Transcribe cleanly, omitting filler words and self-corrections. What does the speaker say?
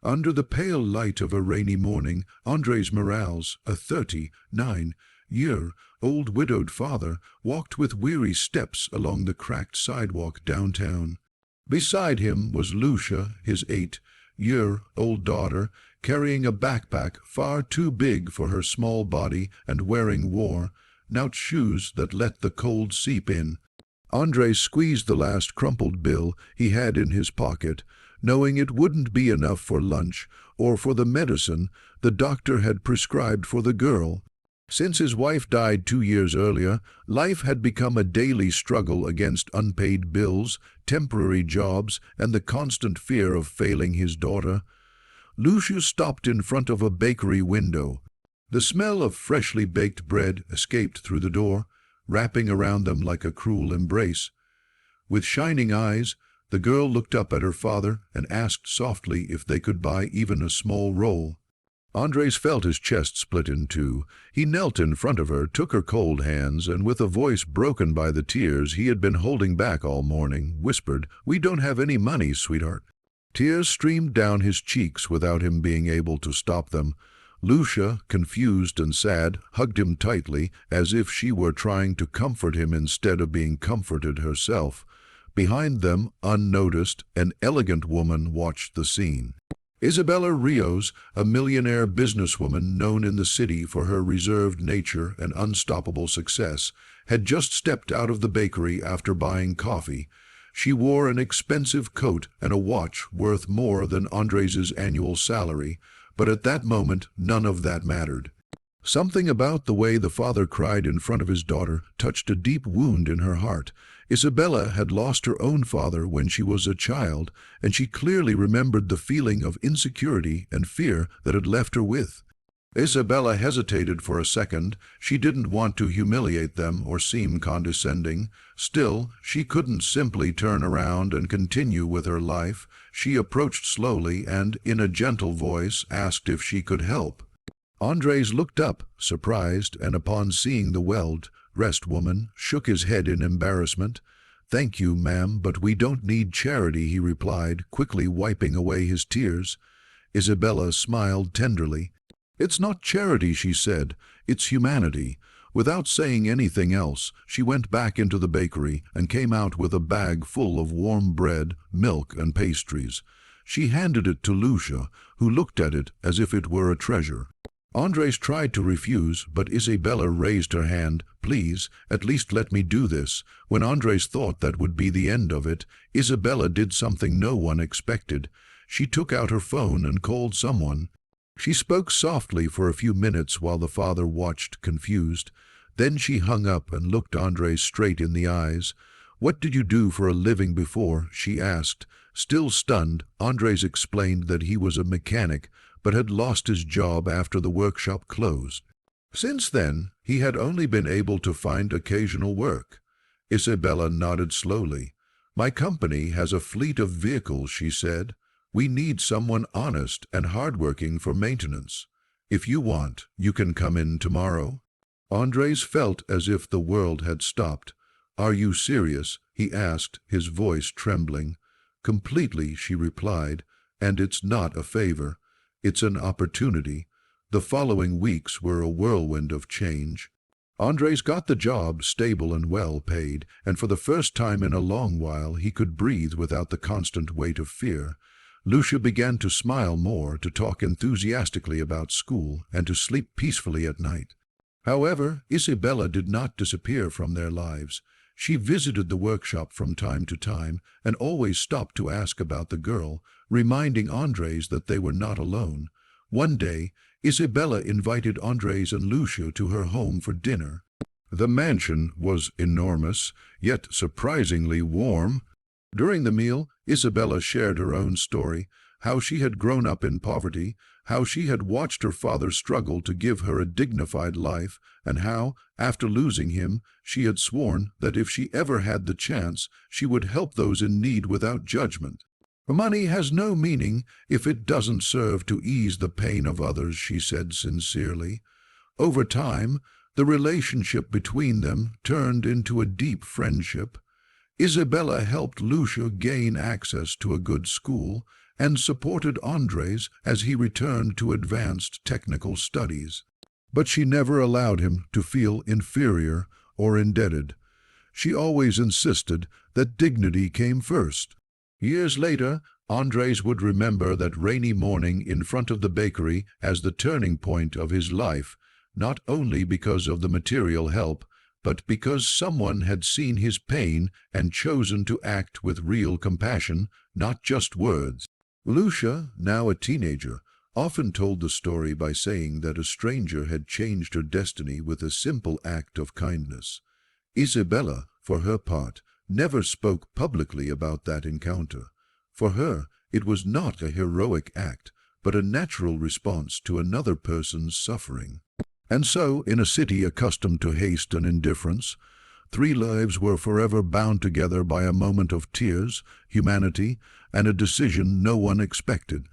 Under the pale light of a rainy morning, Andres Morales, a 39-year-old widowed father, walked with weary steps along the cracked sidewalk downtown. Beside him was Lucia, his 8-year-old daughter, carrying a backpack far too big for her small body and wearing worn-out shoes that let the cold seep in. Andres squeezed the last crumpled bill he had in his pocket, knowing it wouldn't be enough for lunch or for the medicine the doctor had prescribed for the girl. Since his wife died 2 years earlier, life had become a daily struggle against unpaid bills, temporary jobs, and the constant fear of failing his daughter. Lucia stopped in front of a bakery window. The smell of freshly baked bread escaped through the door, wrapping around them like a cruel embrace. With shining eyes, the girl looked up at her father and asked softly if they could buy even a small roll. Andres felt his chest split in two. He knelt in front of her, took her cold hands, and with a voice broken by the tears he had been holding back all morning, whispered, "We don't have any money, sweetheart." Tears streamed down his cheeks without him being able to stop them. Lucia, confused and sad, hugged him tightly, as if she were trying to comfort him instead of being comforted herself. Behind them, unnoticed, an elegant woman watched the scene. Isabella Rios, a millionaire businesswoman known in the city for her reserved nature and unstoppable success, had just stepped out of the bakery after buying coffee. She wore an expensive coat and a watch worth more than Andres's annual salary, but at that moment none of that mattered. Something about the way the father cried in front of his daughter touched a deep wound in her heart. Isabella had lost her own father when she was a child, and she clearly remembered the feeling of insecurity and fear that had left her with. Isabella hesitated for a second. She didn't want to humiliate them or seem condescending. Still, she couldn't simply turn around and continue with her life. She approached slowly and, in a gentle voice, asked if she could help. Andres looked up, surprised, and upon seeing the well-dressed woman, shook his head in embarrassment. "Thank you, ma'am, but we don't need charity," he replied, quickly wiping away his tears. Isabella smiled tenderly. "It's not charity," she said. "It's humanity." Without saying anything else, she went back into the bakery and came out with a bag full of warm bread, milk, and pastries. She handed it to Lucia, who looked at it as if it were a treasure. Andres tried to refuse, but Isabella raised her hand. "Please, at least let me do this." When Andres thought that would be the end of it, Isabella did something no one expected. She took out her phone and called someone. She spoke softly for a few minutes while the father watched, confused. Then she hung up and looked Andres straight in the eyes. "What did you do for a living before?" she asked. Still stunned, Andres explained that he was a mechanic, but had lost his job after the workshop closed. Since then, he had only been able to find occasional work. Isabella nodded slowly. "My company has a fleet of vehicles," she said. "We need someone honest and hardworking for maintenance. If you want, you can come in tomorrow." Andres felt as if the world had stopped. "Are you serious?" he asked, his voice trembling. "Completely," she replied, "and it's not a favor. It's an opportunity." The following weeks were a whirlwind of change. Andres got the job, stable and well paid, and for the first time in a long while he could breathe without the constant weight of fear. Lucia began to smile more, to talk enthusiastically about school, and to sleep peacefully at night. However, Isabella did not disappear from their lives. She visited the workshop from time to time and always stopped to ask about the girl, reminding Andres that they were not alone. One day, Isabella invited Andres and Lucia to her home for dinner. The mansion was enormous, yet surprisingly warm. During the meal, Isabella shared her own story, how she had grown up in poverty, how she had watched her father struggle to give her a dignified life, and how, after losing him, she had sworn that if she ever had the chance, she would help those in need without judgment. "Money has no meaning if it doesn't serve to ease the pain of others," she said sincerely. Over time, the relationship between them turned into a deep friendship. Isabella helped Lucia gain access to a good school, and supported Andres as he returned to advanced technical studies. But she never allowed him to feel inferior or indebted. She always insisted that dignity came first. Years later, Andres would remember that rainy morning in front of the bakery as the turning point of his life, not only because of the material help, but because someone had seen his pain and chosen to act with real compassion, not just words. Lucia, now a teenager, often told the story by saying that a stranger had changed her destiny with a simple act of kindness. Isabella, for her part, never spoke publicly about that encounter. For her, it was not a heroic act, but a natural response to another person's suffering. And so, in a city accustomed to haste and indifference, three lives were forever bound together by a moment of tears, humanity, and a decision no one expected.